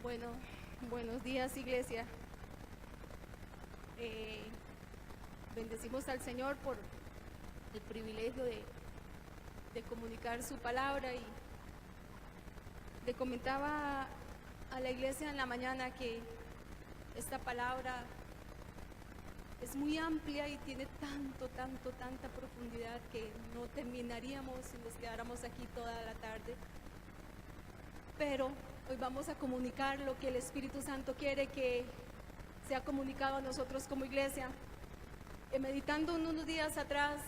Bueno, buenos días, iglesia. Bendecimos al Señor por el privilegio de comunicar su palabra, y le comentaba a la iglesia en la mañana que esta palabra es muy amplia y tiene tanta profundidad que no terminaríamos si nos quedáramos aquí toda la tarde. Pero hoy vamos a comunicar lo que el Espíritu Santo quiere que sea comunicado a nosotros como iglesia. Meditando unos días atrás,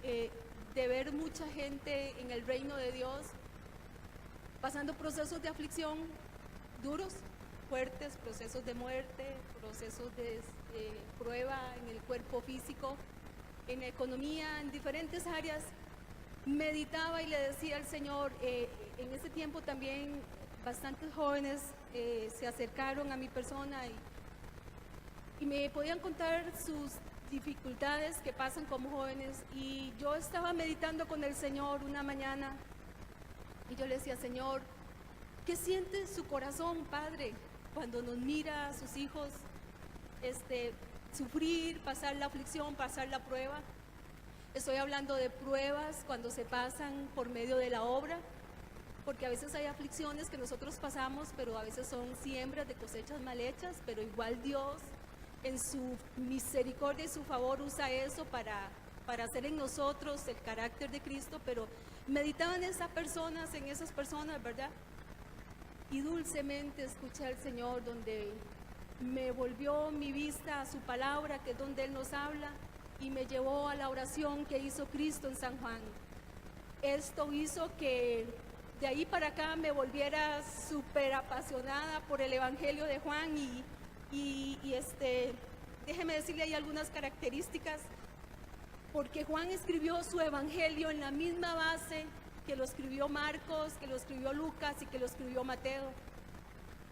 de ver mucha gente en el reino de Dios pasando procesos de aflicción duros, fuertes, procesos de muerte, procesos de prueba en el cuerpo físico, en la economía, en diferentes áreas. Meditaba y le decía al Señor, en ese tiempo también bastantes jóvenes se acercaron a mi persona y me podían contar sus dificultades que pasan como jóvenes, y yo estaba meditando con el Señor una mañana y yo le decía: Señor, ¿qué siente su corazón, Padre, cuando nos mira a sus hijos sufrir, pasar la aflicción, pasar la prueba? Estoy hablando de pruebas cuando se pasan por medio de la obra, porque a veces hay aflicciones que nosotros pasamos, pero a veces son siembras de cosechas mal hechas, pero igual Dios en su misericordia y su favor usa eso para hacer en nosotros el carácter de Cristo. Pero meditaba en esas personas, ¿verdad? Y dulcemente escuché al Señor, donde me volvió mi vista a su palabra, que es donde Él nos habla, y me llevó a la oración que hizo Cristo en San Juan. Esto hizo que de ahí para acá me volviera súper apasionada por el Evangelio de Juan, y déjeme decirle ahí algunas características, porque Juan escribió su Evangelio en la misma base que lo escribió Marcos, que lo escribió Lucas y que lo escribió Mateo,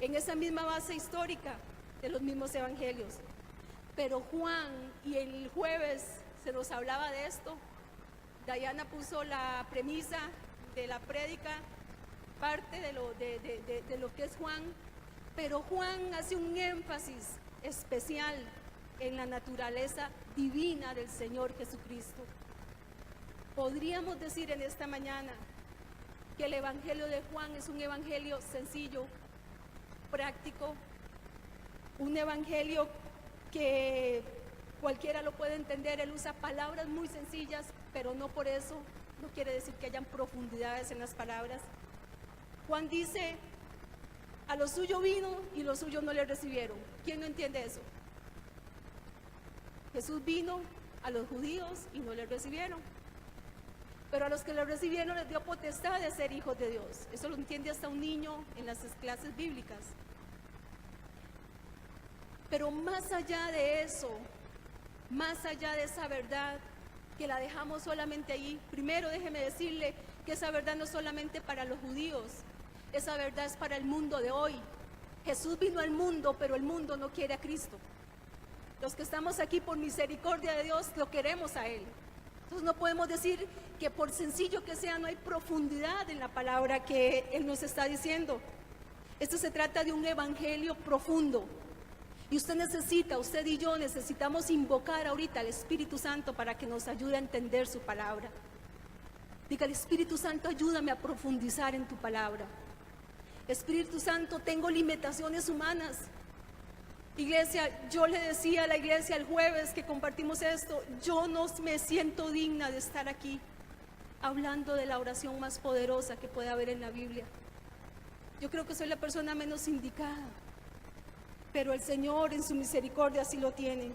en esa misma base histórica de los mismos evangelios. Pero Juan, y el jueves se nos hablaba de esto, Dayana puso la premisa de la prédica, parte de lo que es Juan, pero Juan hace un énfasis especial en la naturaleza divina del Señor Jesucristo. Podríamos decir en esta mañana que el Evangelio de Juan es un evangelio sencillo, práctico, un evangelio que cualquiera lo puede entender. Él usa palabras muy sencillas, pero no por eso no quiere decir que hayan profundidades en las palabras. Juan dice: a lo suyo vino y los suyos no le recibieron. ¿Quién no entiende eso? Jesús vino a los judíos y no le recibieron, pero a los que le recibieron les dio potestad de ser hijos de Dios. Eso lo entiende hasta un niño en las clases bíblicas. Pero más allá de eso, más allá de esa verdad que la dejamos solamente ahí, primero déjeme decirle que esa verdad no es solamente para los judíos, esa verdad es para el mundo de hoy. Jesús vino al mundo, pero el mundo no quiere a Cristo. Los que estamos aquí por misericordia de Dios lo queremos a Él. Entonces no podemos decir que por sencillo que sea no hay profundidad en la palabra que Él nos está diciendo. Esto se trata de un evangelio profundo. Y usted y yo necesitamos invocar ahorita al Espíritu Santo para que nos ayude a entender su palabra. Diga: Espíritu Santo, ayúdame a profundizar en tu palabra. Espíritu Santo, tengo limitaciones humanas. Iglesia, yo le decía a la iglesia el jueves que compartimos esto, yo no me siento digna de estar aquí hablando de la oración más poderosa que puede haber en la Biblia. Yo creo que soy la persona menos indicada, pero el Señor en su misericordia así lo tiene.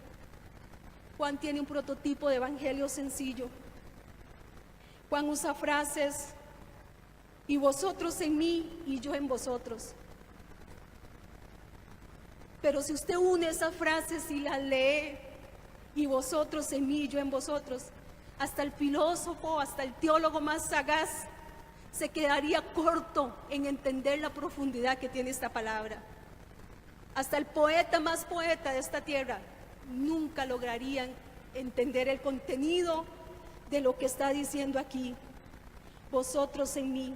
Juan tiene un prototipo de evangelio sencillo. Juan usa frases: y vosotros en mí y yo en vosotros. Pero si usted une esas frases y las lee, y vosotros en mí y yo en vosotros, hasta el filósofo, hasta el teólogo más sagaz se quedaría corto en entender la profundidad que tiene esta palabra. Hasta el poeta más poeta de esta tierra nunca lograrían entender el contenido de lo que está diciendo aquí. Vosotros en mí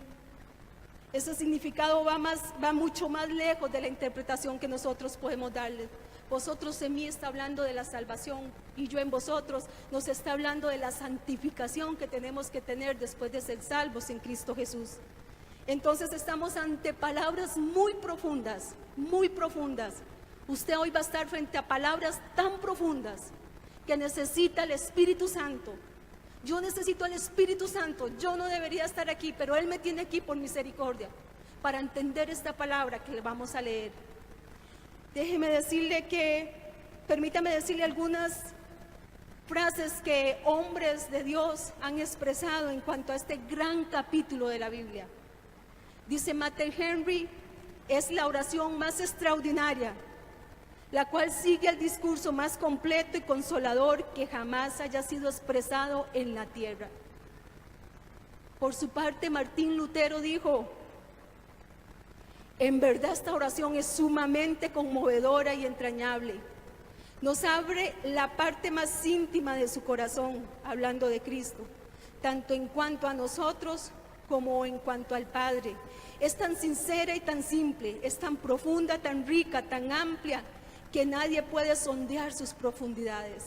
Ese significado va mucho más lejos de la interpretación que nosotros podemos darle. Vosotros en mí está hablando de la salvación y yo en vosotros nos está hablando de la santificación que tenemos que tener después de ser salvos en Cristo Jesús. Entonces estamos ante palabras muy profundas, muy profundas. Usted hoy va a estar frente a palabras tan profundas que necesita el Espíritu Santo. Yo necesito al Espíritu Santo. Yo no debería estar aquí, pero Él me tiene aquí por misericordia para entender esta palabra que le vamos a leer. Permítame decirle algunas frases que hombres de Dios han expresado en cuanto a este gran capítulo de la Biblia. Dice Matthew Henry, es la oración más extraordinaria, la cual sigue el discurso más completo y consolador que jamás haya sido expresado en la tierra. Por su parte, Martín Lutero dijo, en verdad esta oración es sumamente conmovedora y entrañable. Nos abre la parte más íntima de su corazón, hablando de Cristo, tanto en cuanto a nosotros como en cuanto al Padre. Es tan sincera y tan simple, es tan profunda, tan rica, tan amplia, que nadie puede sondear sus profundidades.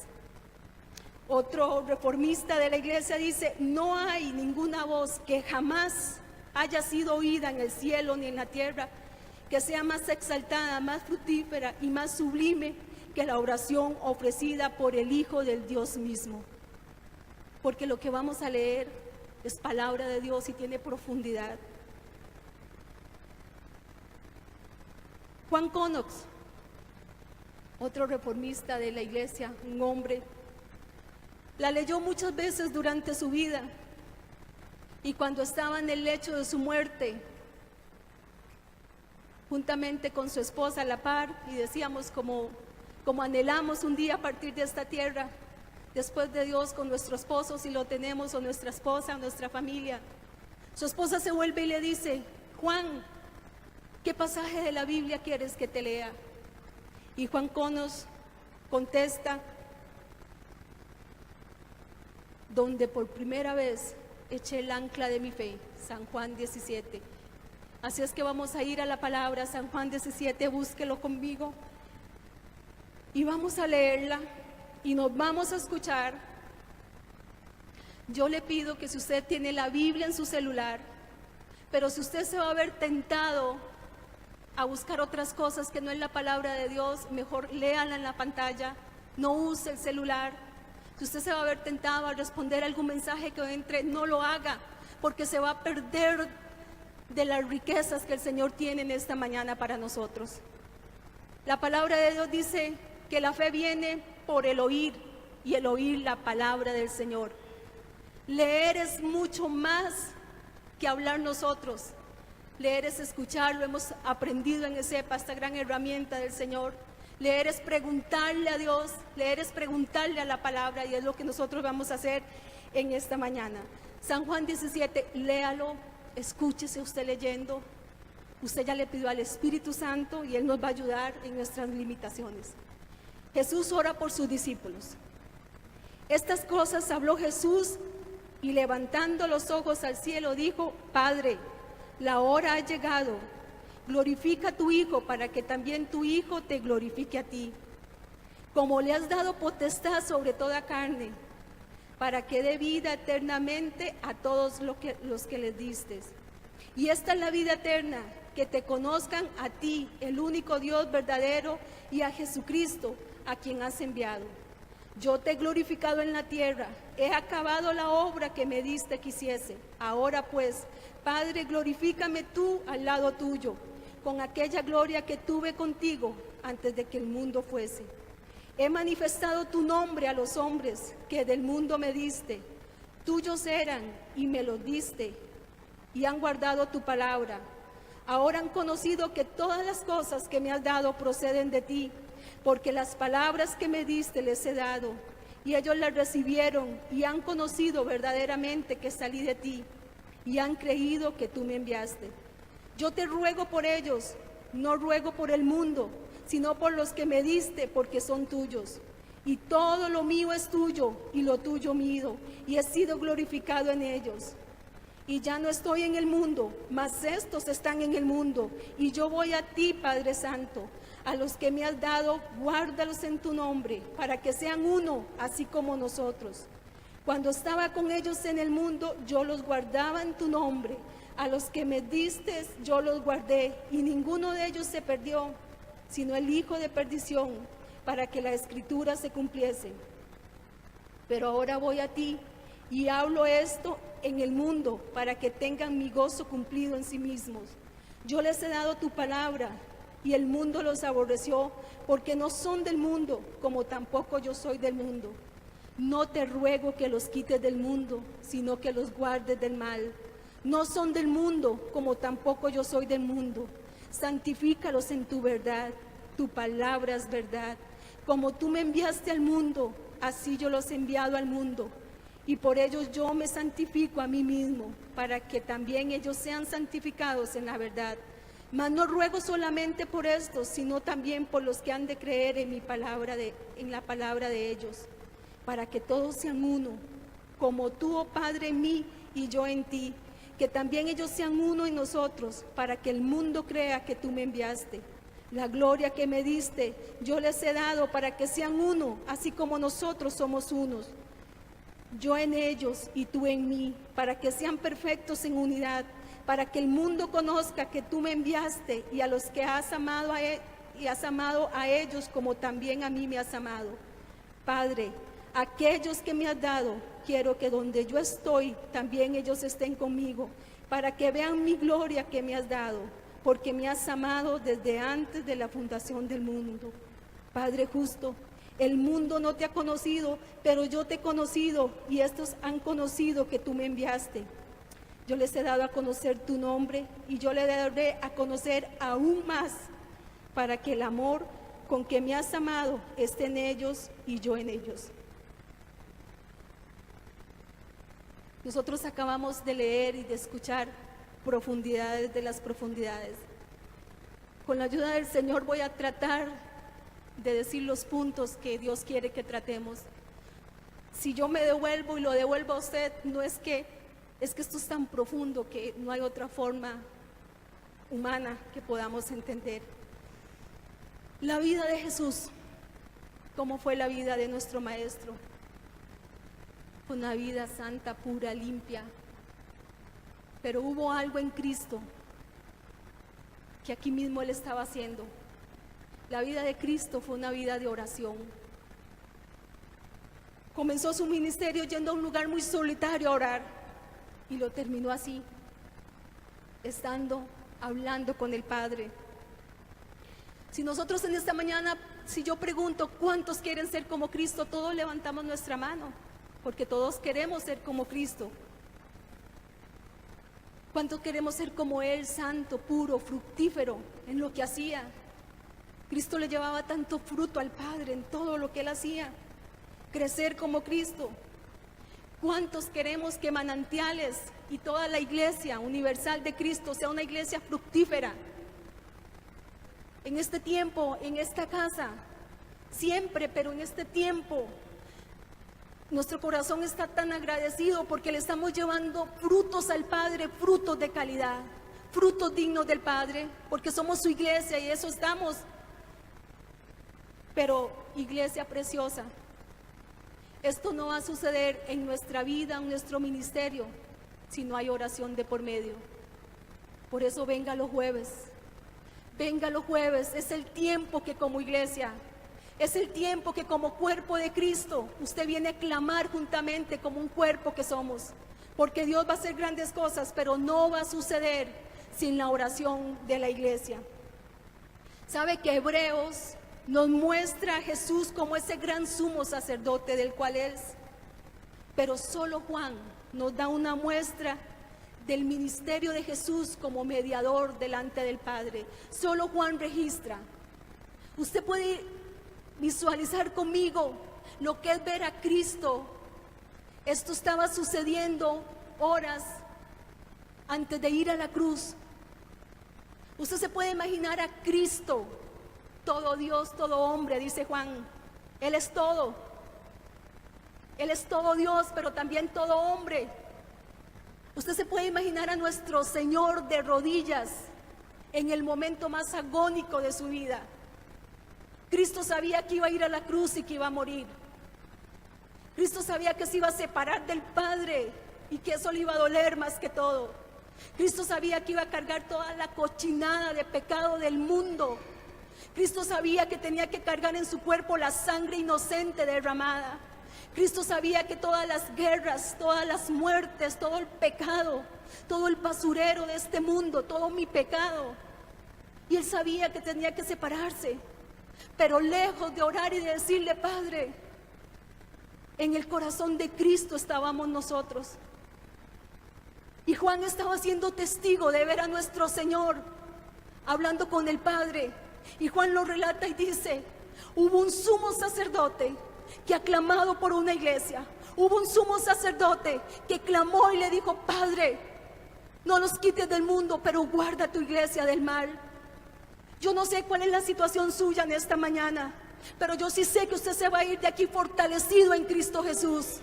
Otro reformista de la iglesia dice, no hay ninguna voz que jamás haya sido oída en el cielo ni en la tierra que sea más exaltada, más fructífera y más sublime que la oración ofrecida por el Hijo del Dios mismo. Porque lo que vamos a leer es palabra de Dios y tiene profundidad. Juan Connox, otro reformista de la iglesia, un hombre, la leyó muchas veces durante su vida y cuando estaba en el lecho de su muerte, juntamente con su esposa a la par, y decíamos como anhelamos un día partir de esta tierra, después de Dios con nuestro esposo, si lo tenemos, o nuestra esposa, o nuestra familia. Su esposa se vuelve y le dice, Juan, ¿qué pasaje de la Biblia quieres que te lea? Y Juan Connox contesta, donde por primera vez eché el ancla de mi fe, San Juan 17. Así es que vamos a ir a la palabra, San Juan 17, búsquelo conmigo. Y vamos a leerla y nos vamos a escuchar. Yo le pido que si usted tiene la Biblia en su celular, pero si usted se va a ver tentado a buscar otras cosas que no es la palabra de Dios, mejor léala en la pantalla, no use el celular. Si usted se va a ver tentado a responder algún mensaje que entre, no lo haga, porque se va a perder de las riquezas que el Señor tiene en esta mañana para nosotros. La palabra de Dios dice que la fe viene por el oír y el oír la palabra del Señor. Leer es mucho más que hablar nosotros. Leer es escuchar, lo hemos aprendido en ESEPA, esta gran herramienta del Señor. Leer es preguntarle a Dios, leer es preguntarle a la palabra, y es lo que nosotros vamos a hacer en esta mañana. San Juan 17, léalo, escúchese usted leyendo. Usted ya le pidió al Espíritu Santo y Él nos va a ayudar en nuestras limitaciones. Jesús ora por sus discípulos. Estas cosas habló Jesús y levantando los ojos al cielo dijo, Padre, la hora ha llegado, glorifica a tu Hijo para que también tu Hijo te glorifique a ti, como le has dado potestad sobre toda carne, para que dé vida eternamente a todos los que les diste. Y esta es la vida eterna, que te conozcan a ti, el único Dios verdadero, y a Jesucristo, a quien has enviado. Yo te he glorificado en la tierra, he acabado la obra que me diste que hiciese. Ahora pues, Padre, glorifícame tú al lado tuyo, con aquella gloria que tuve contigo antes de que el mundo fuese. He manifestado tu nombre a los hombres que del mundo me diste. Tuyos eran y me los diste, y han guardado tu palabra. Ahora han conocido que todas las cosas que me has dado proceden de ti, porque las palabras que me diste les he dado, y ellos las recibieron y han conocido verdaderamente que salí de ti, y han creído que tú me enviaste. Yo te ruego por ellos, no ruego por el mundo, sino por los que me diste, porque son tuyos. Y todo lo mío es tuyo, y lo tuyo mío, y he sido glorificado en ellos. Y ya no estoy en el mundo, mas estos están en el mundo. Y yo voy a ti, Padre Santo. A los que me has dado, guárdalos en tu nombre, para que sean uno, así como nosotros. Cuando estaba con ellos en el mundo, yo los guardaba en tu nombre. A los que me diste, yo los guardé, y ninguno de ellos se perdió, sino el hijo de perdición, para que la escritura se cumpliese. Pero ahora voy a ti, y hablo esto en el mundo, para que tengan mi gozo cumplido en sí mismos. Yo les he dado tu palabra, y el mundo los aborreció, porque no son del mundo, como tampoco yo soy del mundo. No te ruego que los quites del mundo, sino que los guardes del mal. No son del mundo, como tampoco yo soy del mundo. Santifícalos en tu verdad, tu palabra es verdad. Como tú me enviaste al mundo, así yo los he enviado al mundo. Y por ellos yo me santifico a mí mismo, para que también ellos sean santificados en la verdad. Mas no ruego solamente por estos, sino también por los que han de creer en en la palabra de ellos, para que todos sean uno, como tú, oh Padre, en mí y yo en ti, que también ellos sean uno en nosotros, para que el mundo crea que tú me enviaste. La gloria que me diste, yo les he dado para que sean uno, así como nosotros somos unos. Yo en ellos y tú en mí, para que sean perfectos en unidad, para que el mundo conozca que tú me enviaste y a los que has amado a ellos como también a mí me has amado. Padre, aquellos que me has dado, quiero que donde yo estoy, también ellos estén conmigo, para que vean mi gloria que me has dado, porque me has amado desde antes de la fundación del mundo. Padre justo, el mundo no te ha conocido, pero yo te he conocido, y estos han conocido que tú me enviaste. Yo les he dado a conocer tu nombre, y yo les daré a conocer aún más, para que el amor con que me has amado esté en ellos y yo en ellos. Nosotros acabamos de leer y de escuchar profundidades de las profundidades. Con la ayuda del Señor voy a tratar de decir los puntos que Dios quiere que tratemos. Si yo me devuelvo y lo devuelvo a usted, no es que esto es tan profundo que no hay otra forma humana que podamos entender. La vida de Jesús, ¿cómo fue la vida de nuestro Maestro? Una vida santa, pura, limpia. Pero hubo algo en Cristo que aquí mismo Él estaba haciendo. La vida de Cristo fue una vida de oración. Comenzó su ministerio yendo a un lugar muy solitario a orar, y lo terminó así, hablando con el Padre. Si nosotros en esta mañana, si yo pregunto ¿cuántos quieren ser como Cristo?, todos levantamos nuestra mano, porque todos queremos ser como Cristo. ¿Cuántos queremos ser como Él, santo, puro, fructífero en lo que hacía? Cristo le llevaba tanto fruto al Padre en todo lo que Él hacía. Crecer como Cristo. ¿Cuántos queremos que Manantiales y toda la iglesia universal de Cristo sea una iglesia fructífera? En este tiempo, en esta casa, siempre, pero en este tiempo, nuestro corazón está tan agradecido porque le estamos llevando frutos al Padre, frutos de calidad, frutos dignos del Padre, porque somos su iglesia y eso estamos. Pero, iglesia preciosa, esto no va a suceder en nuestra vida, en nuestro ministerio, si no hay oración de por medio. Por eso venga los jueves, es el tiempo que como iglesia, es el tiempo que como cuerpo de Cristo, usted viene a clamar juntamente como un cuerpo que somos, porque Dios va a hacer grandes cosas, pero no va a suceder sin la oración de la iglesia. ¿Sabe que Hebreos nos muestra a Jesús como ese gran sumo sacerdote del cual es? Pero solo Juan nos da una muestra del ministerio de Jesús como mediador delante del Padre. Solo Juan registra. Usted puede visualizar conmigo lo que es ver a Cristo. Esto estaba sucediendo horas antes de ir a la cruz. Usted se puede imaginar a Cristo, todo Dios, todo hombre, dice Juan. Él es todo. Él es todo Dios, pero también todo hombre. Usted se puede imaginar a nuestro Señor de rodillas en el momento más agónico de su vida. Cristo sabía que iba a ir a la cruz y que iba a morir. Cristo sabía que se iba a separar del Padre y que eso le iba a doler más que todo. Cristo sabía que iba a cargar toda la cochinada de pecado del mundo. Cristo sabía que tenía que cargar en su cuerpo la sangre inocente derramada. Cristo sabía que todas las guerras, todas las muertes, todo el pecado, todo el basurero de este mundo, todo mi pecado. Y Él sabía que tenía que separarse. Pero lejos de orar y de decirle, Padre, en el corazón de Cristo estábamos nosotros. Y Juan estaba siendo testigo de ver a nuestro Señor hablando con el Padre. Y Juan lo relata y dice, hubo un sumo sacerdote que ha clamado por una iglesia. Hubo un sumo sacerdote que clamó y le dijo, Padre, no los quites del mundo, pero guarda tu iglesia del mal. Yo no sé cuál es la situación suya en esta mañana, pero yo sí sé que usted se va a ir de aquí fortalecido en Cristo Jesús.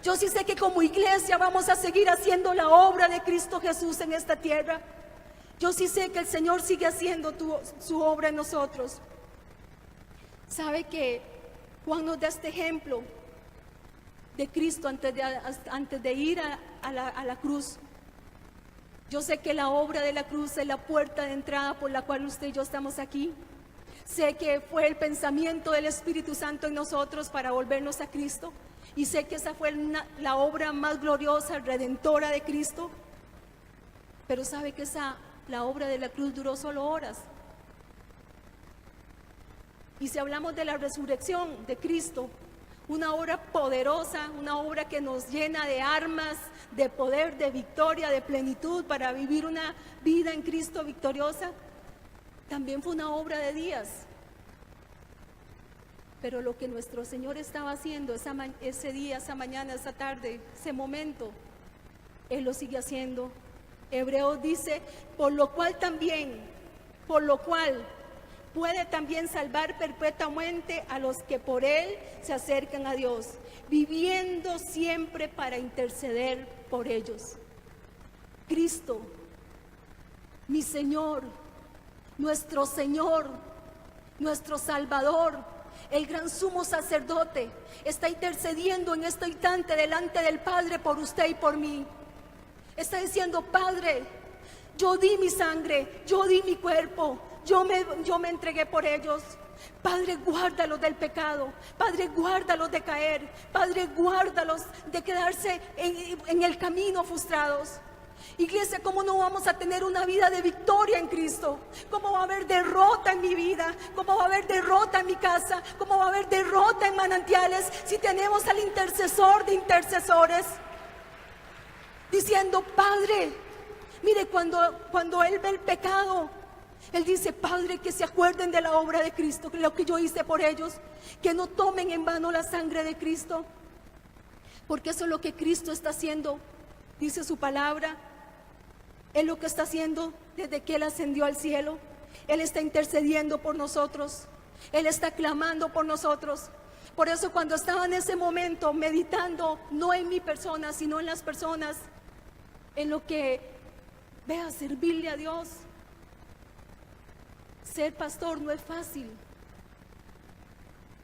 Yo sí sé que como iglesia vamos a seguir haciendo la obra de Cristo Jesús en esta tierra. Yo sí sé que el Señor sigue haciendo su obra en nosotros. ¿Sabe que Juan nos da este ejemplo de Cristo antes de ir a la cruz? Yo sé que la obra de la cruz es la puerta de entrada por la cual usted y yo estamos aquí. Sé que fue el pensamiento del Espíritu Santo en nosotros para volvernos a Cristo. Y sé que esa fue la obra más gloriosa, redentora de Cristo. Pero sabe que la obra de la cruz duró solo horas. Y si hablamos de la resurrección de Cristo, una obra poderosa, una obra que nos llena de armas, de poder, de victoria, de plenitud para vivir una vida en Cristo victoriosa, también fue una obra de días. Pero lo que nuestro Señor estaba haciendo ese día, esa mañana, esa tarde, ese momento, Él lo sigue haciendo. Hebreos dice, por lo cual puede también salvar perpetuamente a los que por Él se acercan a Dios, viviendo siempre para interceder por ellos. Cristo, mi Señor, nuestro Salvador, el gran sumo sacerdote, está intercediendo en este instante delante del Padre por usted y por mí. Está diciendo, Padre, yo di mi sangre, yo di mi cuerpo, yo me entregué por ellos. Padre, guárdalos del pecado. Padre, guárdalos de caer. Padre, guárdalos de quedarse en el camino frustrados. Iglesia, ¿cómo no vamos a tener una vida de victoria en Cristo? ¿Cómo va a haber derrota en mi vida? ¿Cómo va a haber derrota en mi casa? ¿Cómo va a haber derrota en Manantiales si tenemos al intercesor de intercesores? Diciendo, Padre, mire, cuando Él ve el pecado, Él dice, Padre, que se acuerden de la obra de Cristo, que lo que yo hice por ellos, que no tomen en vano la sangre de Cristo, porque eso es lo que Cristo está haciendo, dice su palabra. Es lo que está haciendo desde que Él ascendió al cielo. Él está intercediendo por nosotros, Él está clamando por nosotros. Por eso cuando estaba en ese momento meditando, no en mi persona, sino en las personas, en lo que, vea, servirle a Dios. Ser pastor no es fácil.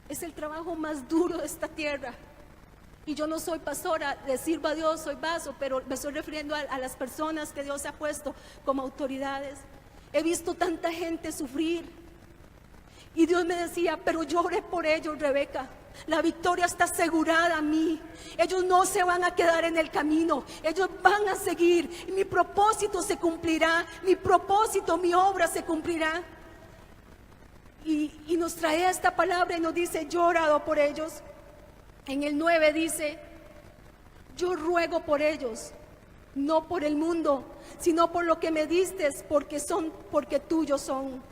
Es el trabajo más duro de esta tierra. Y yo no soy pastora, le sirvo a Dios, soy vaso, pero me estoy refiriendo a las personas que Dios ha puesto como autoridades. He visto tanta gente sufrir. Y Dios me decía, pero yo oré por ellos, Rebeca. La victoria está asegurada a mí. Ellos no se van a quedar en el camino. Ellos van a seguir. Y mi propósito se cumplirá. Mi propósito, mi obra se cumplirá. Y nos trae esta palabra y nos dice, yo he orado por ellos. En el 9 dice, yo ruego por ellos, no por el mundo, sino por lo que me diste, porque tuyos son.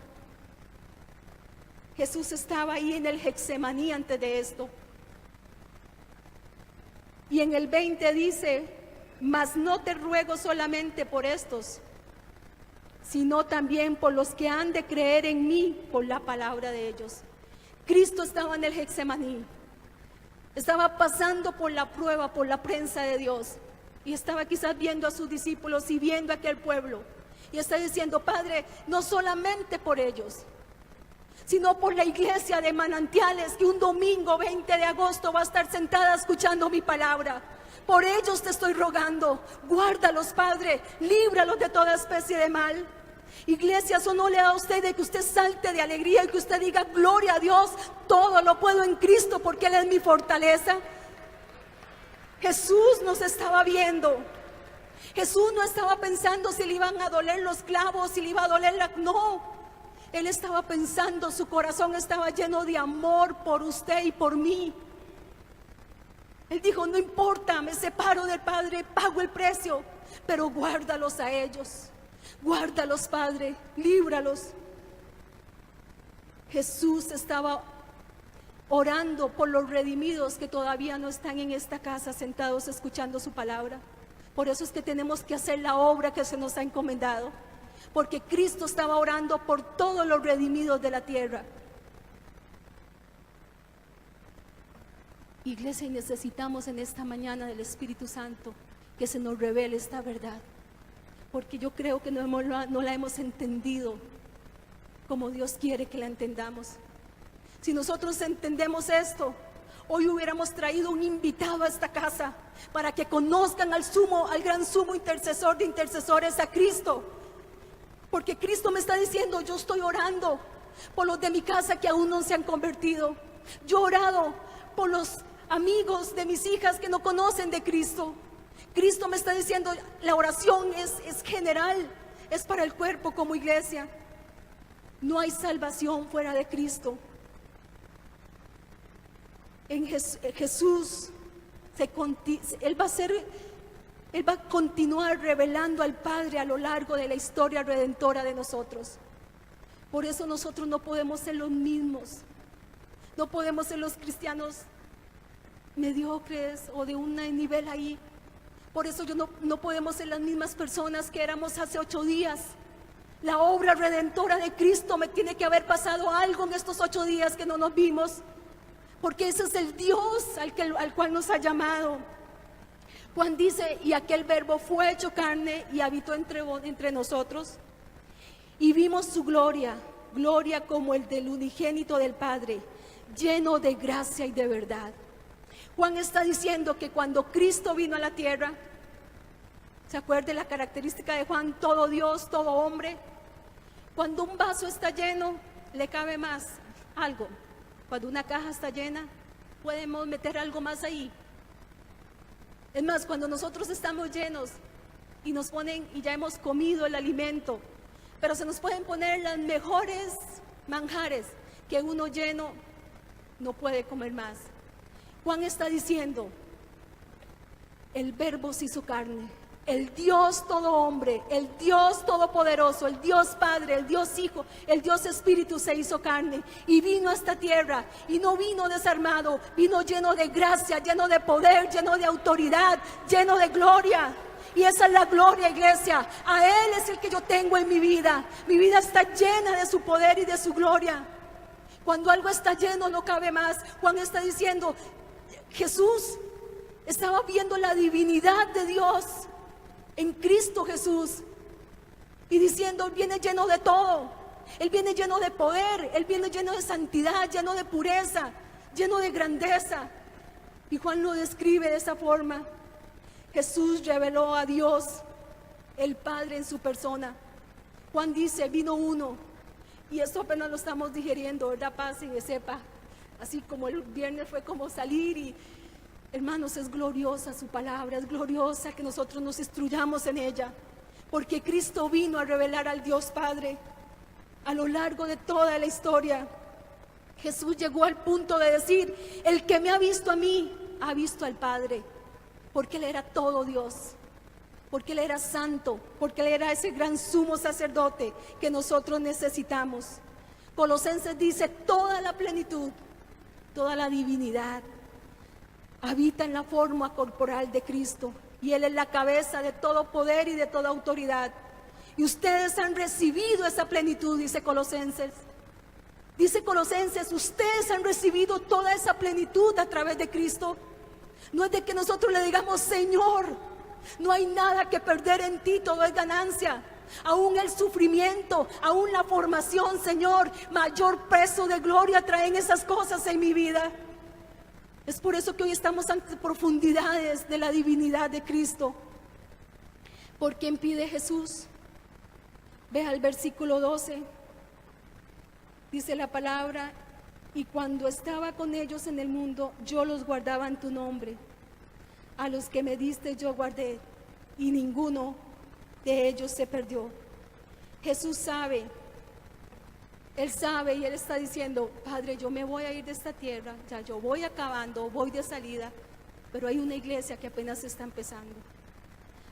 Jesús estaba ahí en el Getsemaní antes de esto. Y en el 20 dice, mas no te ruego solamente por estos, sino también por los que han de creer en mí por la palabra de ellos. Cristo estaba en el Getsemaní. Estaba pasando por la prueba, por la prensa de Dios. y estaba quizás viendo a sus discípulos y viendo a aquel pueblo. Y está diciendo: Padre, no solamente por ellos, sino por la iglesia de Manantiales, que un domingo 20 de agosto va a estar sentada escuchando mi palabra. Por ellos te estoy rogando, guárdalos, Padre, líbralos de toda especie de mal. Iglesia, eso no le da a usted de que usted salte de alegría y que usted diga: gloria a Dios, todo lo puedo en Cristo porque Él es mi fortaleza. Jesús nos estaba viendo. Jesús no estaba pensando si le iban a doler los clavos, si le iba a doler no. Él estaba pensando, su corazón estaba lleno de amor por usted y por mí. Él dijo: no importa, me separo del Padre, pago el precio, pero guárdalos a ellos. Guárdalos, Padre, líbralos. Jesús estaba orando por los redimidos que todavía no están en esta casa sentados escuchando su palabra. Por eso es que tenemos que hacer la obra que se nos ha encomendado, porque Cristo estaba orando por todos los redimidos de la tierra. Iglesia, y necesitamos en esta mañana del Espíritu Santo que se nos revele esta verdad, porque yo creo que no la hemos entendido como Dios quiere que la entendamos. Si nosotros entendemos esto, hoy hubiéramos traído un invitado a esta casa para que conozcan al gran sumo intercesor de intercesores, a Cristo. Porque Cristo me está diciendo: yo estoy orando por los de mi casa que aún no se han convertido. Yo he orado por los amigos de mis hijas que no conocen de Cristo. Cristo me está diciendo: la oración es general, es para el cuerpo como iglesia. No hay salvación fuera de Cristo. En Jesús, Él va a continuar revelando al Padre a lo largo de la historia redentora de nosotros. Por eso nosotros no podemos ser los mismos. No podemos ser los cristianos mediocres o de un nivel ahí. Por eso no podemos ser las mismas personas que éramos hace 8 días. La obra redentora de Cristo me tiene que haber pasado algo en estos 8 días que no nos vimos, porque ese es el Dios al cual nos ha llamado. Juan dice: y aquel verbo fue hecho carne y habitó entre nosotros, y vimos su gloria, gloria como el del unigénito del Padre, lleno de gracia y de verdad. Juan está diciendo que cuando Cristo vino a la tierra, ¿se acuerda la característica de Juan? Todo Dios, todo hombre. Cuando un vaso está lleno, le cabe más algo. Cuando una caja está llena, podemos meter algo más ahí. Es más, cuando nosotros estamos llenos y nos ponen, y ya hemos comido el alimento, pero se nos pueden poner las mejores manjares, que uno lleno no puede comer más. Juan está diciendo: el Verbo se hizo carne, el Dios todo hombre, el Dios todopoderoso, el Dios Padre, el Dios Hijo, el Dios Espíritu se hizo carne y vino a esta tierra, y no vino desarmado, vino lleno de gracia, lleno de poder, lleno de autoridad, lleno de gloria. Y esa es la gloria, iglesia. A Él es el que yo tengo en mi vida. Mi vida está llena de su poder y de su gloria. Cuando algo está lleno no cabe más. Juan está diciendo: Jesús estaba viendo la divinidad de Dios en Cristo Jesús, y diciendo: Él viene lleno de todo. Él viene lleno de poder, Él viene lleno de santidad, lleno de pureza, lleno de grandeza. Y Juan lo describe de esa forma. Jesús reveló a Dios el Padre en su persona. Juan dice: vino uno, y esto apenas lo estamos digeriendo, ¿verdad? Pasen y sepa. Así como el viernes fue como salir, y hermanos, es gloriosa su palabra, es gloriosa que nosotros nos instruyamos en ella, porque Cristo vino a revelar al Dios Padre. A lo largo de toda la historia, Jesús llegó al punto de decir: el que me ha visto a mí, ha visto al Padre, porque Él era todo Dios, porque Él era santo, porque Él era ese gran sumo sacerdote que nosotros necesitamos. Colosenses dice: toda la plenitud, toda la divinidad habita en la forma corporal de Cristo, y Él es la cabeza de todo poder y de toda autoridad. Y ustedes han recibido esa plenitud, dice Colosenses. Dice Colosenses: ustedes han recibido toda esa plenitud a través de Cristo. No es de que nosotros le digamos: Señor, No hay nada que perder en ti, todo es ganancia. Aún el sufrimiento, aún la formación, Señor, mayor peso de gloria traen esas cosas en mi vida. Es por eso que hoy estamos ante profundidades de la divinidad de Cristo. ¿Por quién pide Jesús? Ve al versículo 12. Dice la palabra: y cuando estaba con ellos en el mundo, yo los guardaba en tu nombre. A los que me diste yo guardé, y ninguno de ellos se perdió. Jesús sabe, Él sabe, y Él está diciendo: Padre, yo me voy a ir de esta tierra, ya yo voy acabando, voy de salida, pero hay una iglesia que apenas está empezando.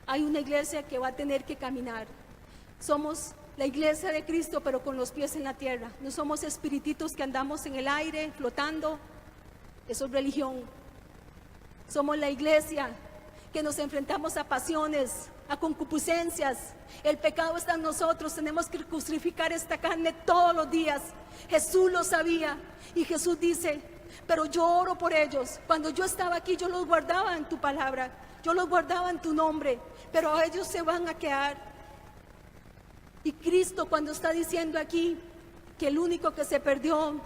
Hay una iglesia que va a tener que caminar. Somos la iglesia de Cristo, pero con los pies en la tierra. No somos espirititos que andamos en el aire, flotando. Eso es religión. Somos la iglesia que nos enfrentamos a pasiones, a concupiscencias. El pecado está en nosotros, tenemos que crucificar esta carne todos los días. Jesús lo sabía, y Jesús dice: pero yo oro por ellos. Cuando yo estaba aquí, yo los guardaba en tu palabra, yo los guardaba en tu nombre, pero ellos se van a quedar. Y Cristo, cuando está diciendo aquí que el único que se perdió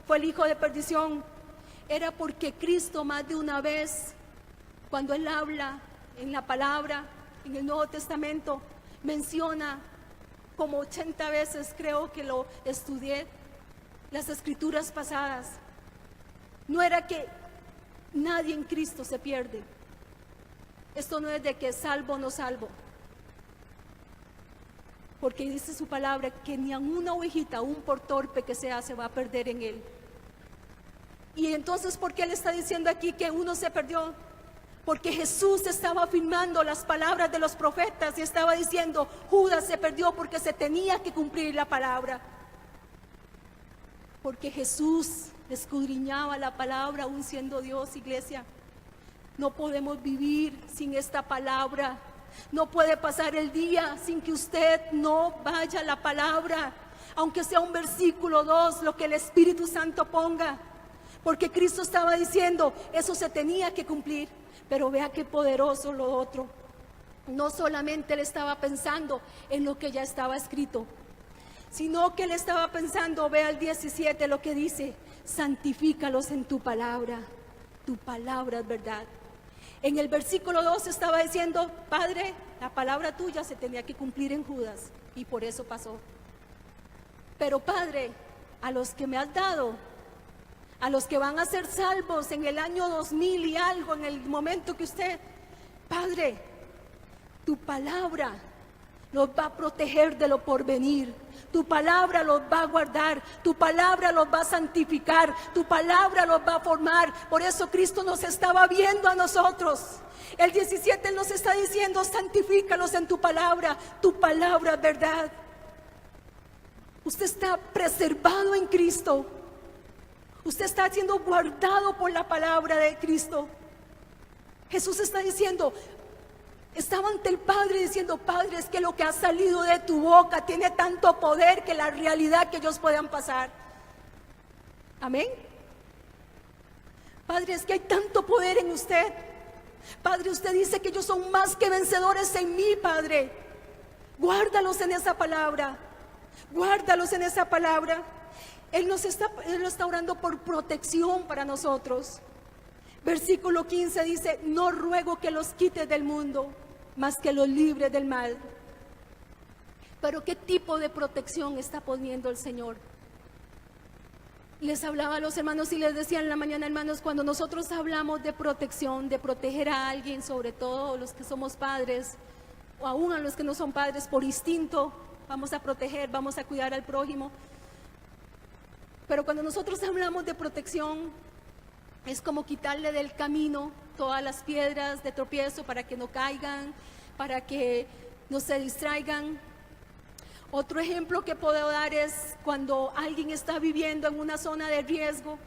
fue el hijo de perdición, era porque Cristo más de una vez, cuando Él habla en la palabra, en el Nuevo Testamento, menciona como 80 veces, creo que lo estudié, las escrituras pasadas. No era que nadie en Cristo se pierde. Esto no es de que salvo o no salvo, porque dice su palabra que ni a una ovejita, aún por torpe que sea, se va a perder en Él. Y entonces, ¿por qué Él está diciendo aquí que uno se perdió? Porque Jesús estaba afirmando las palabras de los profetas y estaba diciendo: Judas se perdió porque se tenía que cumplir la palabra. Porque Jesús escudriñaba la palabra aún siendo Dios, iglesia. No podemos vivir sin esta palabra. No puede pasar el día sin que usted no vaya a la palabra, aunque sea un versículo, 2, lo que el Espíritu Santo ponga. Porque Cristo estaba diciendo, eso se tenía que cumplir. Pero vea qué poderoso lo otro. No solamente Él estaba pensando en lo que ya estaba escrito, sino que Él estaba pensando, vea el 17 lo que dice: santifícalos en tu palabra es verdad. En el versículo 2 estaba diciendo: Padre, la palabra tuya se tenía que cumplir en Judas, y por eso pasó. Pero Padre, a los que me has dado, a los que van a ser salvos en el año 2000 y algo, en el momento que usted, Padre, tu palabra los va a proteger de lo porvenir. Tu palabra los va a guardar, tu palabra los va a santificar, tu palabra los va a formar. Por eso Cristo nos estaba viendo a nosotros. El 17 nos está diciendo: santifícalos en tu palabra es verdad. Usted está preservado en Cristo. Usted está siendo guardado por la palabra de Cristo. Jesús está diciendo, estaba ante el Padre diciendo: Padre, es que lo que ha salido de tu boca tiene tanto poder que la realidad que ellos puedan pasar. Amén. Padre, es que hay tanto poder en usted. Padre, usted dice que ellos son más que vencedores en mí, Padre. Guárdalos en esa palabra. Guárdalos en esa palabra. Él lo está orando por protección para nosotros. Versículo 15 dice: no ruego que los quites del mundo, mas que los libres del mal. Pero ¿qué tipo de protección está poniendo el Señor? Les hablaba a los hermanos y les decía en la mañana: hermanos, cuando nosotros hablamos de protección, de proteger a alguien, sobre todo los que somos padres, o aún a los que no son padres, por instinto vamos a proteger, vamos a cuidar al prójimo. Pero cuando nosotros hablamos de protección, es como quitarle del camino todas las piedras de tropiezo para que no caigan, para que no se distraigan. Otro ejemplo que puedo dar es cuando alguien está viviendo en una zona de riesgo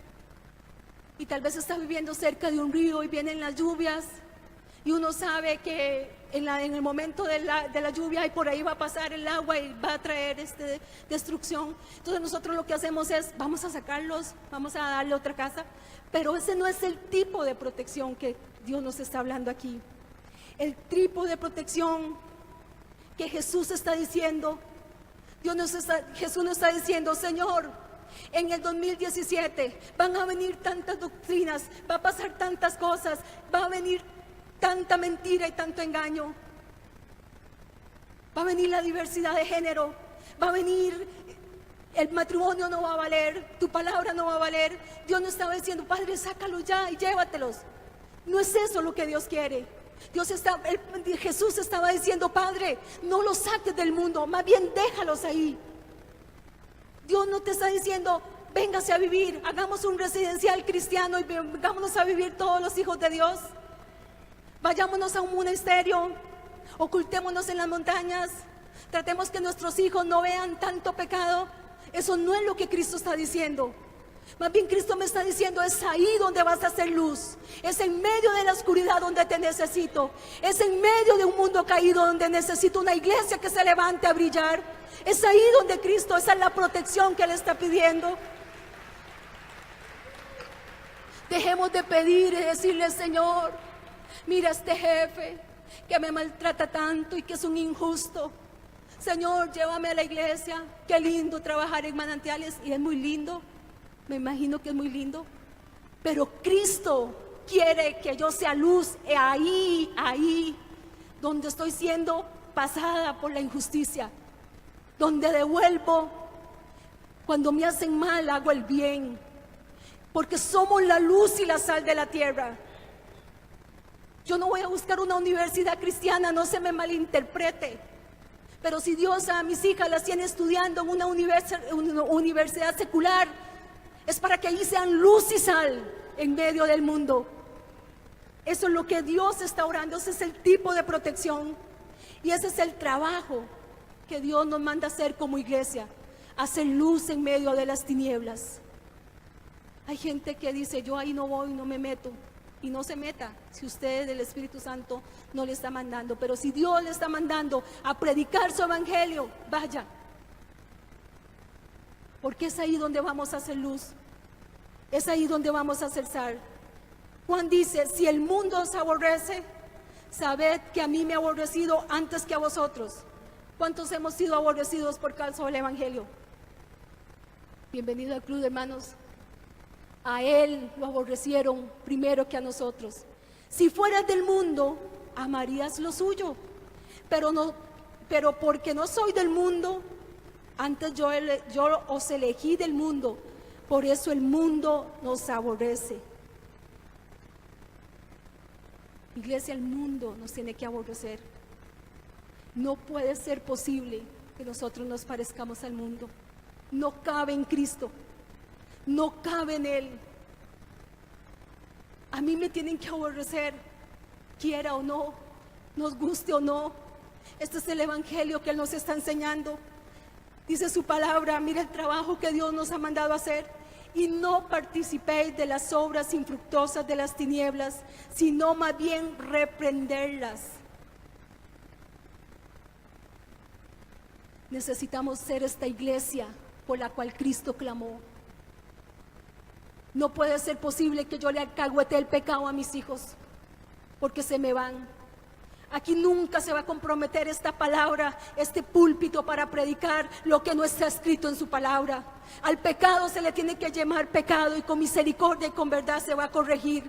y tal vez está viviendo cerca de un río y vienen las lluvias y uno sabe que en el momento de la lluvia y por ahí va a pasar el agua y va a traer destrucción. Entonces nosotros lo que hacemos es: vamos a sacarlos, vamos a darle otra casa. Pero ese no es el tipo de protección que Dios nos está hablando aquí. El trípode de protección que Jesús está diciendo. Jesús nos está diciendo: Señor, en el 2017 van a venir tantas doctrinas, va a pasar tantas cosas, va a venir tanta mentira y tanto engaño, va a venir la diversidad de género, va a venir, el matrimonio no va a valer, tu palabra no va a valer. Dios nos estaba diciendo: Padre, sácalos ya y llévatelos. No es eso lo que Dios quiere. Jesús estaba diciendo: Padre, no los saques del mundo, más bien déjalos ahí. Dios no te está diciendo: véngase a vivir, hagamos un residencial cristiano y vengámonos a vivir todos los hijos de Dios. Vayámonos a un monasterio, ocultémonos en las montañas, tratemos que nuestros hijos no vean tanto pecado. Eso no es lo que Cristo está diciendo. Más bien Cristo me está diciendo: es ahí donde vas a hacer luz, es en medio de la oscuridad donde te necesito, es en medio de un mundo caído donde necesito una iglesia que se levante a brillar. Es ahí donde Cristo, esa es la protección que Él está pidiendo. Dejemos de pedir y decirle: Señor, mira este jefe que me maltrata tanto y que es un injusto. Señor, llévame a la iglesia. Qué lindo trabajar en Manantiales, y es muy lindo. Me imagino que es muy lindo, pero Cristo quiere que yo sea luz ahí donde estoy siendo pasada por la injusticia, donde devuelvo, cuando me hacen mal hago el bien, porque somos la luz y la sal de la tierra. Yo no voy a buscar una universidad cristiana, no se me malinterprete, pero si Dios a mis hijas las tiene estudiando en una universidad secular, es para que allí sean luz y sal en medio del mundo. Eso es lo que Dios está orando, ese es el tipo de protección. Y ese es el trabajo que Dios nos manda hacer como iglesia, hacer luz en medio de las tinieblas. Hay gente que dice: yo ahí no voy, no me meto. Y no se meta si usted, el Espíritu Santo, no le está mandando. Pero si Dios le está mandando a predicar su evangelio, vaya. Porque es ahí donde vamos a hacer luz, es ahí donde vamos a hacer sal. Juan dice: si el mundo os aborrece, sabed que a mí me ha aborrecido antes que a vosotros. ¿Cuántos hemos sido aborrecidos por causa del evangelio? Bienvenido al club de hermanos. A él lo aborrecieron primero que a nosotros. Si fueras del mundo, amarías lo suyo, pero porque no soy del mundo, antes yo os elegí del mundo, por eso el mundo nos aborrece. Iglesia, el mundo nos tiene que aborrecer. No puede ser posible que nosotros nos parezcamos al mundo. No cabe en Cristo, no cabe en Él. A mí me tienen que aborrecer, quiera o no, nos guste o no. Este es el evangelio que Él nos está enseñando. Dice su palabra: mira el trabajo que Dios nos ha mandado a hacer. Y no participéis de las obras infructuosas de las tinieblas, sino más bien reprenderlas. Necesitamos ser esta iglesia por la cual Cristo clamó. No puede ser posible que yo le alcahuete el pecado a mis hijos, porque se me van. Aquí nunca se va a comprometer esta palabra, este púlpito, para predicar lo que no está escrito en su palabra. Al pecado se le tiene que llamar pecado, y con misericordia y con verdad se va a corregir.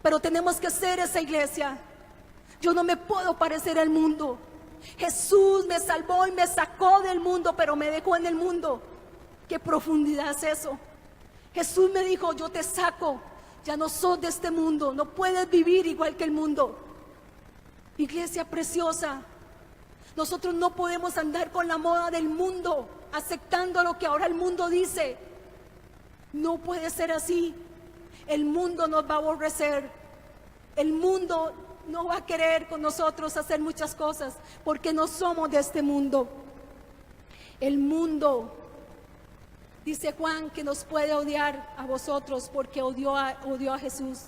Pero tenemos que ser esa iglesia. Yo no me puedo parecer al mundo. Jesús me salvó y me sacó del mundo, pero me dejó en el mundo. ¿Qué profundidad es eso? Jesús me dijo: yo te saco, ya no sos de este mundo, no puedes vivir igual que el mundo. Iglesia preciosa, nosotros no podemos andar con la moda del mundo, aceptando lo que ahora el mundo dice. No puede ser así. El mundo nos va a aborrecer. El mundo no va a querer con nosotros hacer muchas cosas, porque no somos de este mundo. El mundo, dice Juan, que nos puede odiar a vosotros porque odió a Jesús.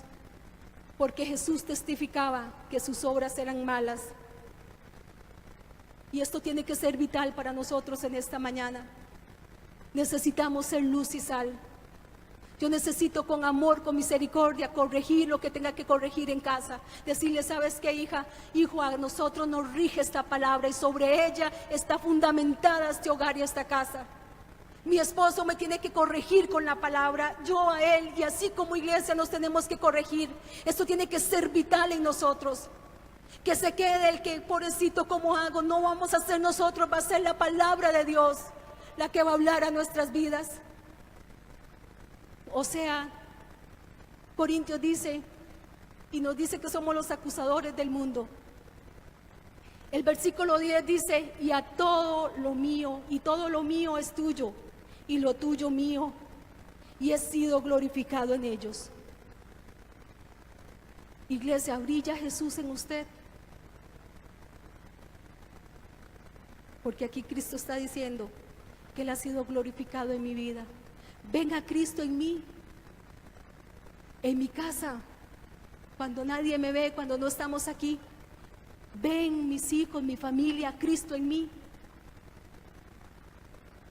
Porque Jesús testificaba que sus obras eran malas. Y esto tiene que ser vital para nosotros en esta mañana. Necesitamos ser luz y sal. Yo necesito con amor, con misericordia, corregir lo que tenga que corregir en casa. Decirle, ¿sabes qué, hija? Hijo, a nosotros nos rige esta palabra y sobre ella está fundamentada este hogar y esta casa. Mi esposo me tiene que corregir con la palabra, yo a él, y así como iglesia nos tenemos que corregir. Esto tiene que ser vital en nosotros. Que se quede el que, pobrecito, ¿cómo hago? No vamos a ser nosotros, va a ser la palabra de Dios la que va a hablar a nuestras vidas. O sea, Corintios dice, y nos dice que somos los acusadores del mundo. El versículo 10 dice, y a todo lo mío, y todo lo mío es tuyo, y lo tuyo mío, y he sido glorificado en ellos. Iglesia, ¿brilla Jesús en usted? Porque aquí Cristo está diciendo que Él ha sido glorificado en mi vida. Venga Cristo en mí, en mi casa, cuando nadie me ve, cuando no estamos aquí. Ven mis hijos, mi familia, Cristo en mí.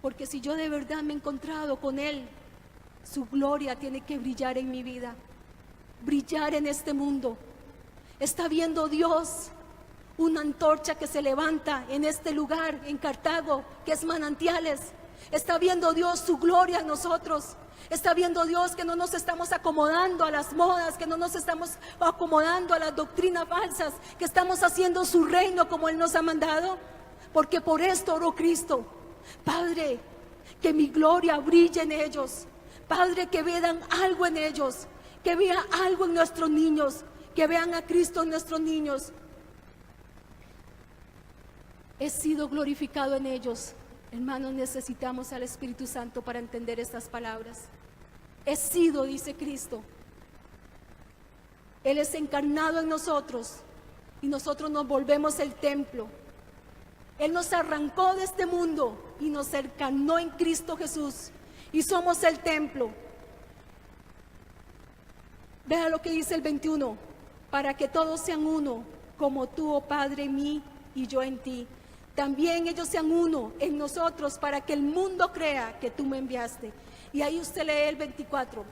Porque si yo de verdad me he encontrado con Él, su gloria tiene que brillar en mi vida, brillar en este mundo. Está viendo Dios una antorcha que se levanta en este lugar, en Cartago, que es Manantiales. Está viendo Dios su gloria en nosotros. Está viendo Dios que no nos estamos acomodando a las modas, que no nos estamos acomodando a las doctrinas falsas, que estamos haciendo su reino como Él nos ha mandado. Porque por esto oró Cristo. Padre, que mi gloria brille en ellos. Padre, que vean algo en ellos, que vean algo en nuestros niños, que vean a Cristo en nuestros niños. He sido glorificado en ellos. Hermanos, necesitamos al Espíritu Santo para entender estas palabras. He sido, dice Cristo. Él es encarnado en nosotros y nosotros nos volvemos el templo. Él nos arrancó de este mundo y nos cercanó en Cristo Jesús y somos el templo. Vea lo que dice el 21, para que todos sean uno, como tú, oh Padre, en mí y yo en ti. También ellos sean uno en nosotros, para que el mundo crea que tú me enviaste. Y ahí usted lee el 24.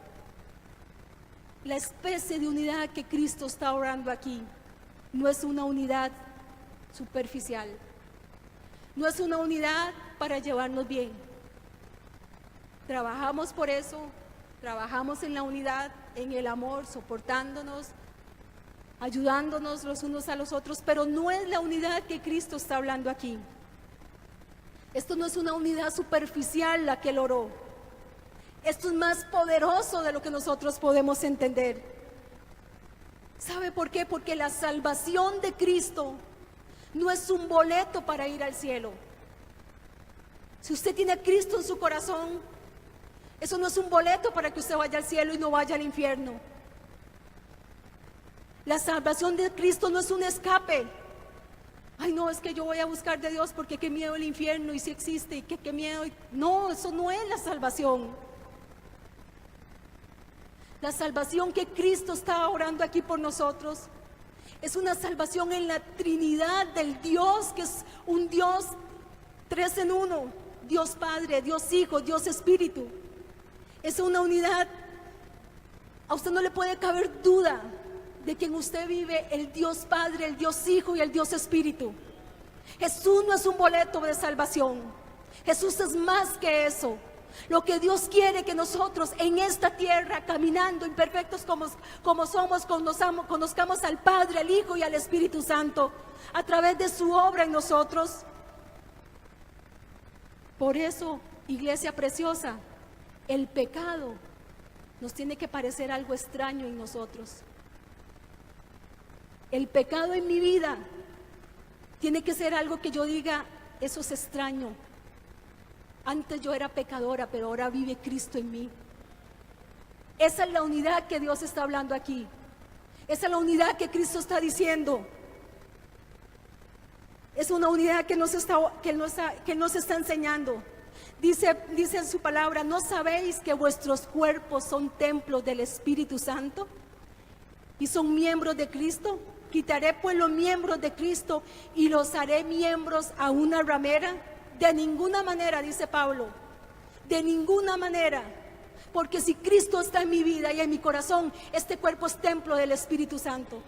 La especie de unidad que Cristo está orando aquí no es una unidad superficial. No es una unidad para llevarnos bien. Trabajamos por eso, trabajamos en la unidad, en el amor, soportándonos, ayudándonos los unos a los otros, pero no es la unidad que Cristo está hablando aquí. Esto no es una unidad superficial la que Él oró. Esto es más poderoso de lo que nosotros podemos entender. ¿Sabe por qué? Porque la salvación de Cristo no es un boleto para ir al cielo. Si usted tiene a Cristo en su corazón, eso no es un boleto para que usted vaya al cielo y no vaya al infierno. La salvación de Cristo no es un escape. Ay, no, es que yo voy a buscar de Dios porque qué miedo el infierno y si existe y qué miedo. No, eso no es la salvación. La salvación que Cristo está orando aquí por nosotros es una salvación en la Trinidad del Dios, que es un Dios tres en uno, Dios Padre, Dios Hijo, Dios Espíritu. Es una unidad. A usted no le puede caber duda de que en usted vive el Dios Padre, el Dios Hijo y el Dios Espíritu. Jesús no es un boleto de salvación. Jesús es más que eso. Lo que Dios quiere que nosotros en esta tierra, caminando imperfectos como somos, conozcamos al Padre, al Hijo y al Espíritu Santo a través de su obra en nosotros. Por eso, iglesia preciosa, el pecado nos tiene que parecer algo extraño en nosotros. El pecado en mi vida tiene que ser algo que yo diga, eso es extraño. Antes yo era pecadora, pero ahora vive Cristo en mí. Esa es la unidad que Dios está hablando aquí. Esa es la unidad que Cristo está diciendo. Es una unidad que nos está enseñando. Dice en su palabra, ¿no sabéis que vuestros cuerpos son templos del Espíritu Santo? ¿Y son miembros de Cristo? Quitaré pues los miembros de Cristo y los haré miembros a una ramera. De ninguna manera, dice Pablo, de ninguna manera. Porque si Cristo está en mi vida y en mi corazón, este cuerpo es templo del Espíritu Santo.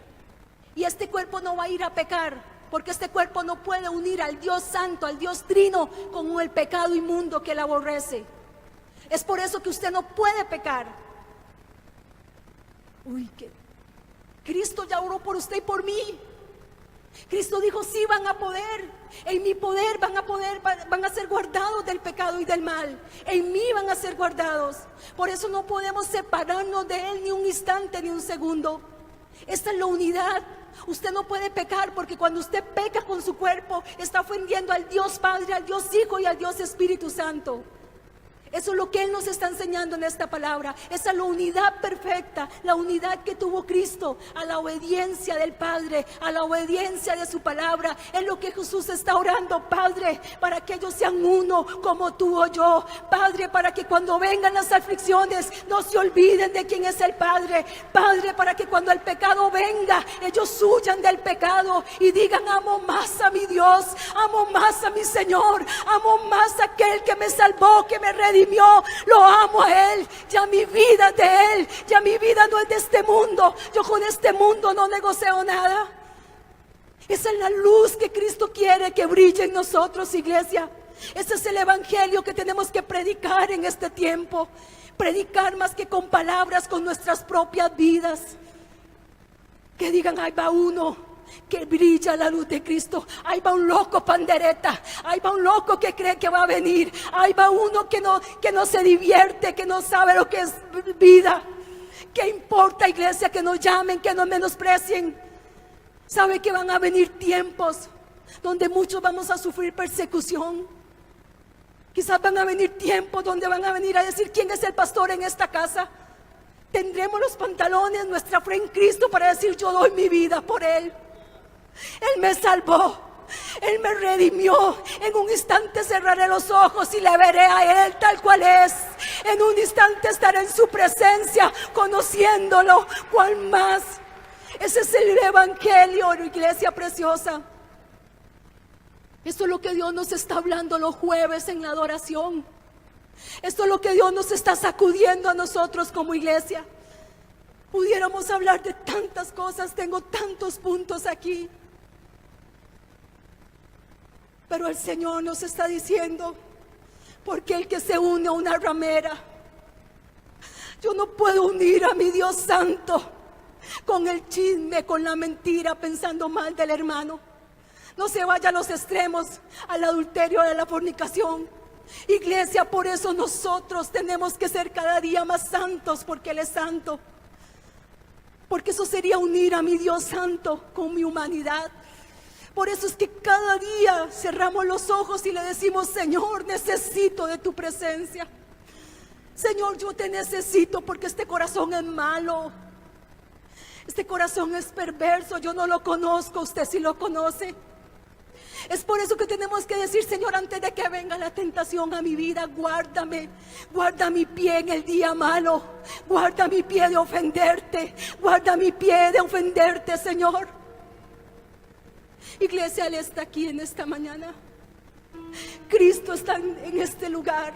Y este cuerpo no va a ir a pecar, porque este cuerpo no puede unir al Dios Santo, al Dios Trino, con el pecado inmundo que él aborrece. Es por eso que usted no puede pecar. Que Cristo ya oró por usted y por mí. Cristo dijo, sí van a poder, en mi poder van a ser guardados del pecado y del mal, en mí van a ser guardados. Por eso no podemos separarnos de Él ni un instante ni un segundo. Esta es la unidad. Usted no puede pecar, porque cuando usted peca con su cuerpo, está ofendiendo al Dios Padre, al Dios Hijo y al Dios Espíritu Santo. Eso es lo que Él nos está enseñando en esta palabra. Esa es la unidad perfecta, la unidad que tuvo Cristo, a la obediencia del Padre, a la obediencia de su palabra. Es lo que Jesús está orando, Padre, para que ellos sean uno como tú o yo. Padre, para que cuando vengan las aflicciones no se olviden de quién es el Padre. Padre, para que cuando el pecado venga, ellos huyan del pecado y digan, amo más a mi Dios, amo más a mi Señor, amo más a aquel que me salvó, que me redimió. Lo amo a Él, ya mi vida es de Él, ya mi vida no es de este mundo. Yo con este mundo no negocio nada. Esa es la luz que Cristo quiere que brille en nosotros, iglesia. Ese es el evangelio que tenemos que predicar en este tiempo. Predicar más que con palabras, con nuestras propias vidas. Que digan, ahí va uno que brilla la luz de Cristo. Ahí va un loco pandereta, ahí va un loco que cree que va a venir, ahí va uno que no se divierte, que no sabe lo que es vida. ¿Qué importa, iglesia, que nos llamen, que nos menosprecien? Sabe que van a venir tiempos donde muchos vamos a sufrir persecución. Quizás van a venir tiempos donde van a venir a decir, ¿quién es el pastor en esta casa? Tendremos los pantalones, nuestra fe en Cristo para decir, yo doy mi vida por Él. Él me salvó, Él me redimió. En un instante cerraré los ojos y le veré a Él tal cual es. En un instante estaré en su presencia, conociéndolo cual más. Ese es el evangelio, iglesia preciosa. Esto es lo que Dios nos está hablando los jueves en la adoración. Esto es lo que Dios nos está sacudiendo a nosotros como iglesia. Pudiéramos hablar de tantas cosas, tengo tantos puntos aquí. Pero el Señor nos está diciendo, porque el que se une a una ramera, yo no puedo unir a mi Dios santo con el chisme, con la mentira, pensando mal del hermano. No se vaya a los extremos, al adulterio, a la fornicación. Iglesia, por eso nosotros tenemos que ser cada día más santos, porque Él es santo. Porque eso sería unir a mi Dios santo con mi humanidad. Por eso es que cada día cerramos los ojos y le decimos, Señor, necesito de tu presencia. Señor, yo te necesito porque este corazón es malo. Este corazón es perverso, yo no lo conozco, usted sí lo conoce. Es por eso que tenemos que decir, Señor, antes de que venga la tentación a mi vida, guárdame, guarda mi pie en el día malo, guarda mi pie de ofenderte, guarda mi pie de ofenderte, Señor. Iglesia, Él está aquí en esta mañana. Cristo está en este lugar.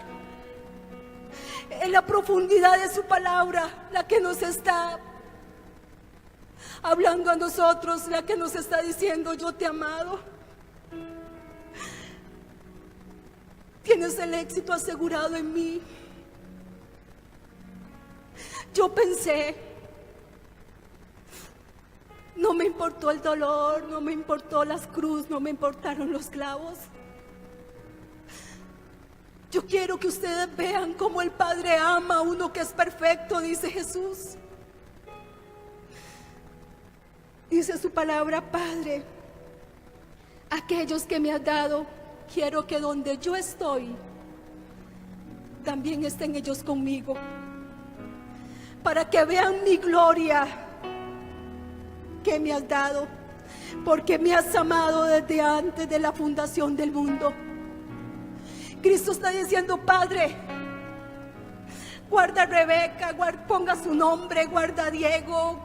En la profundidad de su palabra, la que nos está hablando a nosotros, la que nos está diciendo, yo te he amado. Tienes el éxito asegurado en mí. Yo pensé, no me importó el dolor, no me importó las cruces, no me importaron los clavos. Yo quiero que ustedes vean cómo el Padre ama a uno que es perfecto, dice Jesús. Dice su palabra, Padre, aquellos que me has dado, quiero que donde yo estoy, también estén ellos conmigo, para que vean mi gloria que me has dado, porque me has amado desde antes de la fundación del mundo. Cristo está diciendo, Padre, guarda a Rebeca, ponga su nombre, guarda a Diego,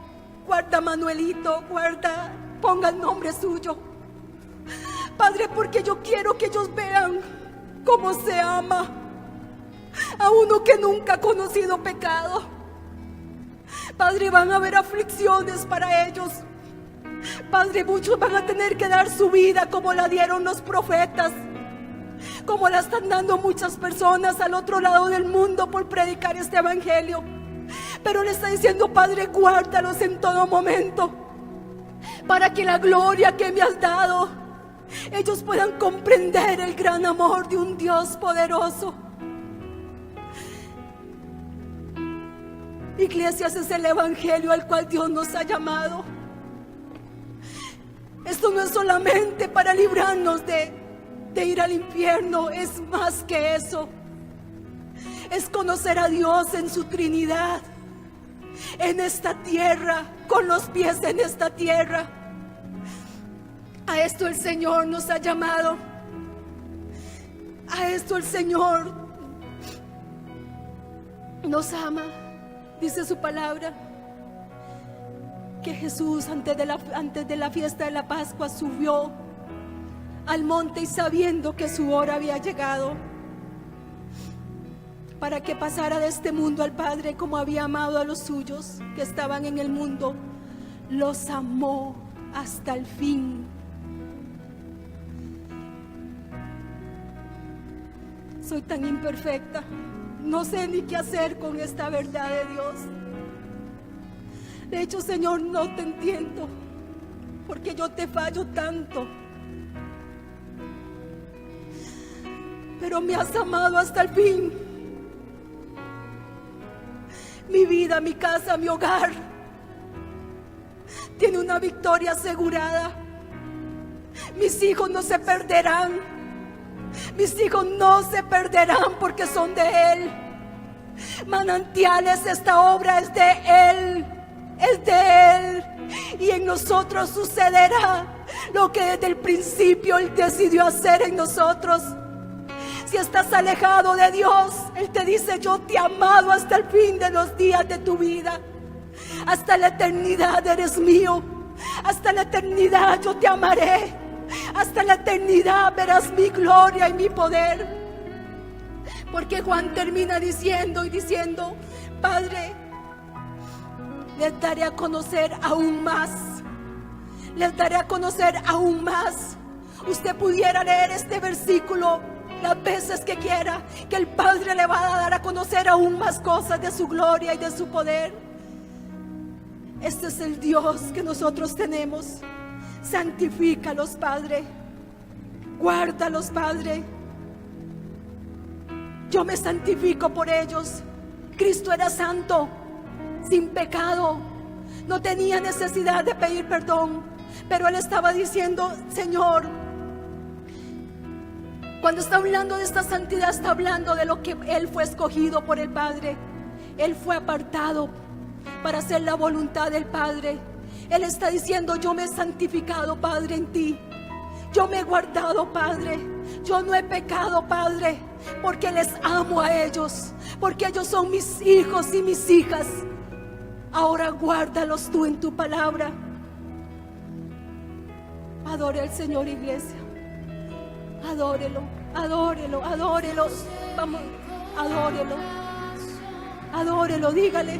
guarda a Manuelito, ponga el nombre suyo. Padre, porque yo quiero que ellos vean cómo se ama, a uno que nunca ha conocido pecado. Padre, van a haber aflicciones para ellos. Padre, muchos van a tener que dar su vida como la dieron los profetas, como la están dando muchas personas al otro lado del mundo por predicar este evangelio. Pero le está diciendo: Padre, guárdalos en todo momento, para que la gloria que me has dado, ellos puedan comprender el gran amor de un Dios poderoso. Iglesias, es el evangelio al cual Dios nos ha llamado. Esto no es solamente para librarnos de ir al infierno, es más que eso. Es conocer a Dios en su Trinidad, en esta tierra, con los pies en esta tierra. A esto el Señor nos ha llamado. A esto el Señor nos ama. Dice su palabra que Jesús antes de la fiesta de la Pascua subió al monte, y sabiendo que su hora había llegado, para que pasara de este mundo al Padre, como había amado a los suyos que estaban en el mundo, los amó hasta el fin. Soy tan imperfecta, no sé ni qué hacer con esta verdad de Dios. De hecho, Señor, no te entiendo, porque yo te fallo tanto. Pero me has amado hasta el fin. Mi vida, mi casa, mi hogar tiene una victoria asegurada. Mis hijos no se perderán. Mis hijos no se perderán porque son de Él. Manantiales, esta obra es de Él. Es de Él. Y en nosotros sucederá lo que desde el principio Él decidió hacer en nosotros. Si estás alejado de Dios, Él te dice: yo te he amado hasta el fin de los días de tu vida. Hasta la eternidad eres mío. Hasta la eternidad yo te amaré. Hasta la eternidad verás mi gloria y mi poder. Porque Juan termina diciendo: Padre, les daré a conocer aún más. Les daré a conocer aún más. Usted pudiera leer este versículo las veces que quiera, que el Padre le va a dar a conocer aún más cosas de su gloria y de su poder. Este es el Dios que nosotros tenemos. Santifícalos, Padre. Guárdalos, Padre. Yo me santifico por ellos. Cristo era santo, sin pecado, no tenía necesidad de pedir perdón, pero Él estaba diciendo: Señor, cuando está hablando de esta santidad, está hablando de lo que Él fue escogido por el Padre. Él fue apartado para hacer la voluntad del Padre. Él está diciendo: yo me he santificado, Padre, en ti. Yo me he guardado, Padre. Yo no he pecado, Padre, porque les amo a ellos, porque ellos son mis hijos y mis hijas. Ahora guárdalos tú en tu palabra. Adore al Señor, iglesia. Adórelo, adórelo, adórelo. Vamos, adórelo. Adórelo, dígale: